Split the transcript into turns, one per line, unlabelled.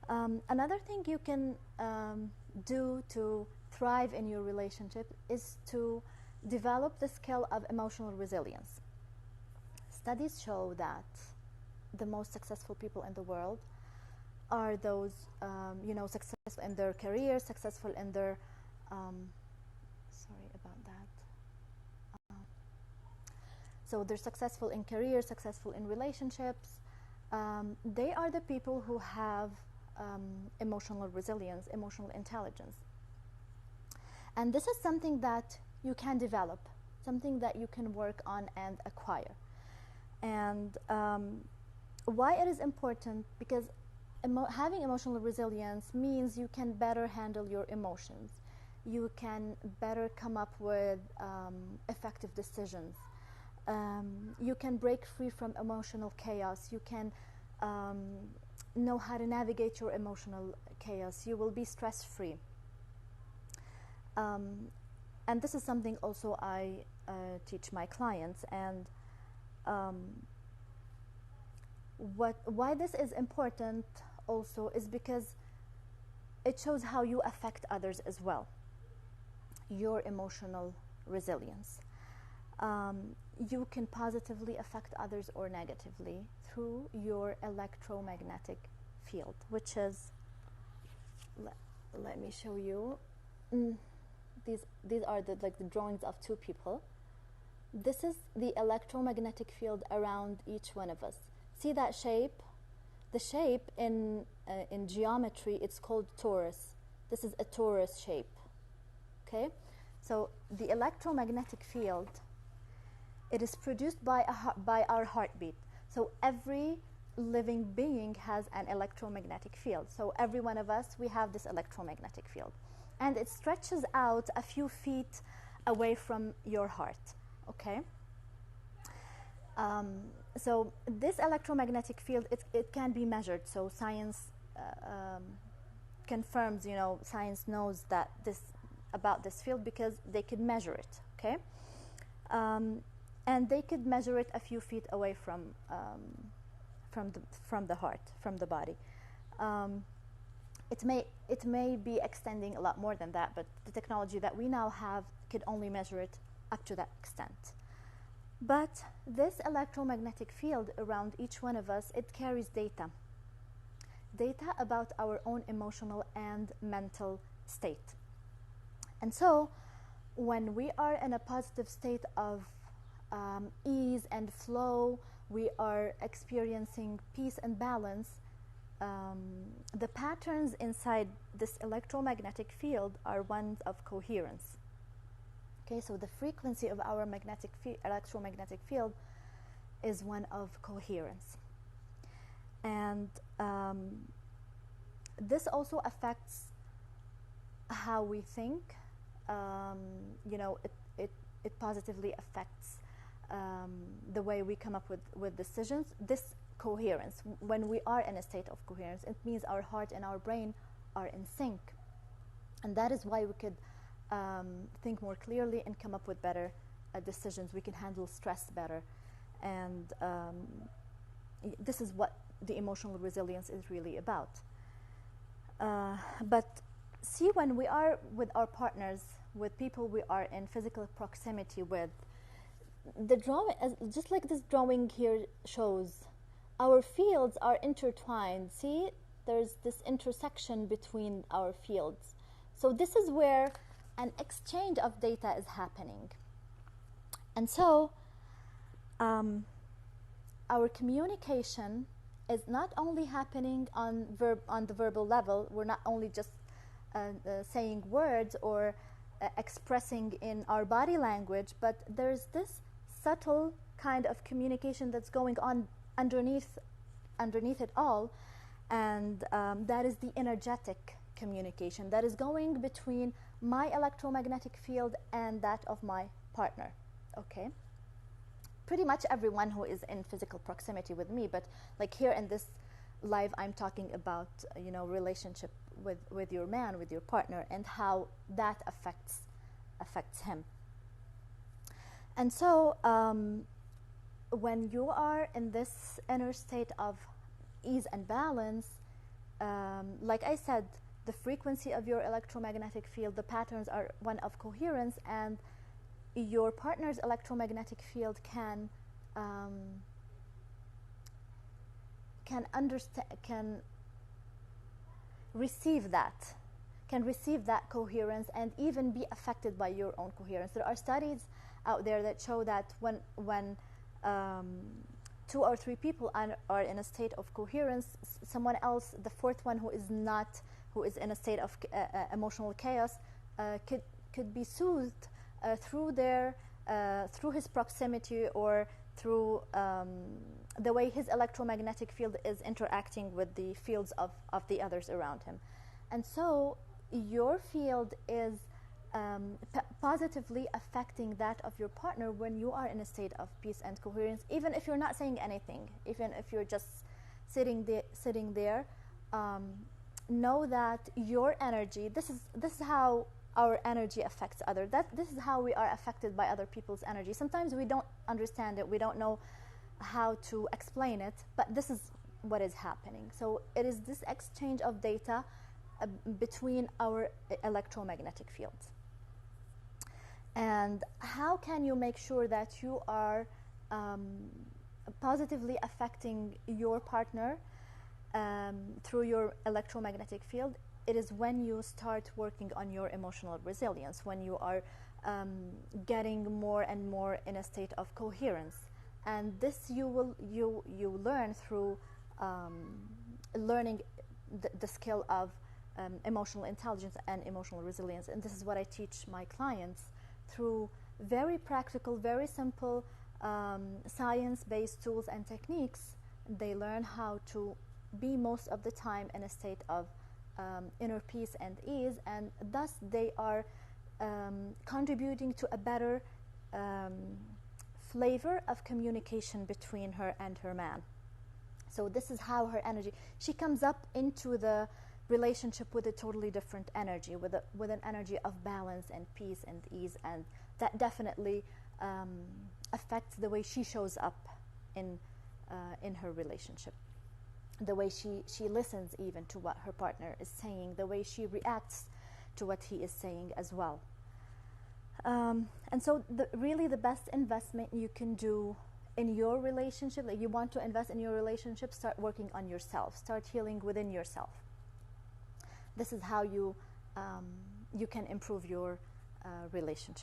Another thing you can do to thrive in your relationship is to develop the skill of emotional resilience. Studies show that the most successful people in the world are those, successful in their career, successful in their, sorry about that. So they're successful in career, successful in relationships. They are the people who have emotional resilience, emotional intelligence. And this is something that you can develop, something that you can work on and acquire. And why it is important, because having emotional resilience means you can better handle your emotions. You can better come up with effective decisions. You can break free from emotional chaos. You can know how to navigate your emotional chaos. You will be stress-free. And this is something also I teach my clients. And why this is important also is because it shows how you affect others as well. Your emotional resilience. You can positively affect others or negatively through your electromagnetic field, which is, let me show you. These are the drawings of two people. This is the electromagnetic field around each one of us. See that shape? The shape in geometry, it's called torus. This is a torus shape. Okay, so the electromagnetic field, it is produced by our heartbeat. So every living being has an electromagnetic field. So every one of us, we have this electromagnetic field. And it stretches out a few feet away from your heart, okay? So this electromagnetic field, it can be measured. So science confirms, science knows that about this field because they could measure it, okay? And they could measure it a few feet away from the heart, from the body. It may be extending a lot more than that, but the technology that we now have could only measure it up to that extent. But this electromagnetic field around each one of us, it carries data about our own emotional and mental state. And so when we are in a positive state of ease and flow, we are experiencing peace and balance, the patterns inside this electromagnetic field are ones of coherence. Okay, so the frequency of our electromagnetic field is one of coherence. And this also affects how we think. It positively affects the way we come up with decisions. This coherence, when we are in a state of coherence, it means our heart and our brain are in sync. And that is why we could think more clearly and come up with better decisions. We can handle stress better. And this is what the emotional resilience is really about. But see, when we are with our partners, with people we are in physical proximity with, the drawing, just like this drawing here shows, our fields are intertwined. See, there's this intersection between our fields. So this is where an exchange of data is happening. And so our communication is not only happening on the verbal level. We're not only just saying words or expressing in our body language, but there's this subtle kind of communication that's going on underneath it all, and that is the energetic communication that is going between my electromagnetic field and that of my partner. Okay, pretty much everyone who is in physical proximity with me, but like here in this live, I'm talking about relationship with your man, with your partner, and how that affects him. And so when you are in this inner state of ease and balance, like I said, the frequency of your electromagnetic field, the patterns are one of coherence, and your partner's electromagnetic field can understand, can receive that, coherence, and even be affected by your own coherence. There are studies out there that show that when two or three people are in a state of coherence, someone else, the fourth one who is in a state of emotional chaos, could be soothed through his proximity, or through the way his electromagnetic field is interacting with the fields of the others around him. And so your field is positively affecting that of your partner when you are in a state of peace and coherence, even if you're not saying anything, even if you're just sitting there. Know that your energy, this is how our energy affects others. This is how we are affected by other people's energy. Sometimes we don't understand it, we don't know how to explain it, but this is what is happening. So it is this exchange of data between our electromagnetic fields. And how can you make sure that you are positively affecting your partner through your electromagnetic field? It is when you start working on your emotional resilience, when you are getting more and more in a state of coherence. And this you learn through learning the skill of emotional intelligence and emotional resilience. And this is what I teach my clients through very practical, very simple science-based tools and techniques. They learn how to be most of the time in a state of inner peace and ease, and thus they are contributing to a better flavor of communication between her and her man. So this is how her energy, she comes up into the relationship with a totally different energy, with an energy of balance and peace and ease, and that definitely affects the way she shows up in her relationship, the way she listens even to what her partner is saying, the way she reacts to what he is saying as well. And so really the best investment you can do in your relationship, like you want to invest in your relationship, start working on yourself, start healing within yourself. This is how you can improve your relationship.